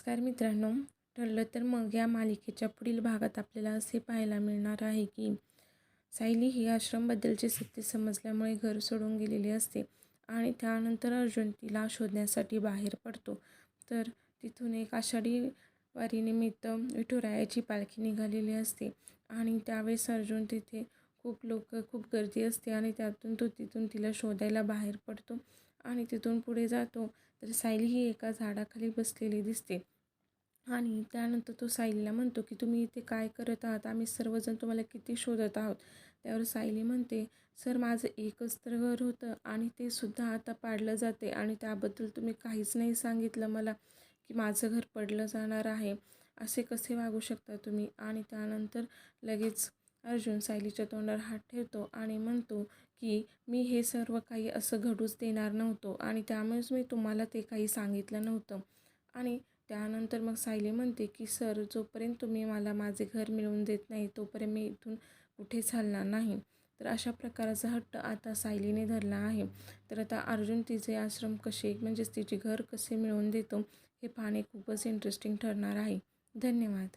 नमस्कार मित्रांनो. ठरलं तर मग या मालिकेच्या पुढील भागात आपल्याला असे पाहायला मिळणार आहे की सायली ही आश्रमबद्दलचे सत्य समजल्यामुळे घर सोडून गेलेली असते आणि त्यानंतर अर्जुन तिला शोधण्यासाठी बाहेर पडतो. तर तिथून एक आषाढी वारीनिमित्त विठुरायाची पालखी निघालेली असते आणि त्यावेळेस अर्जुन तिथे खूप गर्दी असते आणि तिथून तिला शोधायला बाहेर पडतो आणि तिथून पुढे जातो. तर सायली ही एका झाडाखाली बसलेली दिसते आणि त्यानंतर तो सायलीला म्हणतो की तुम्ही इथे काय करत आहात? आम्ही सर्वजण तुम्हाला किती शोधत आहोत. त्यावर सायली म्हणते, सर माझं एकच तर घर होतं आणि ते सुद्धा आता पाडलं जाते आणि त्याबद्दल तुम्ही काहीच नाही सांगितलं मला की माझं घर पडलं जाणार आहे. असे कसे वागू शकता तुम्ही? आणि त्यानंतर लगेच अर्जुन सायलीच्या तोंडावर हात ठेवतो आणि म्हणतो की मी हे सर्व काही असं घडूच देणार नव्हतो आणि त्यामुळेच मी तुम्हाला ते काही सांगितलं नव्हतं. आणि त्यानंतर मग सायली म्हणते की सर जोपर्यंत तुम्ही मला माझे घर मिळवून देत नाही तोपर्यंत मी इथून कुठेच हलणार नाही. तर अशा प्रकारचा हट्ट आता सायलीने धरला आहे. तर आता अर्जुन तिचे आश्रम कसे म्हणजेच तिचे घर कसे मिळवून देतो हे पाहणे खूपच इंटरेस्टिंग ठरणार आहे. धन्यवाद.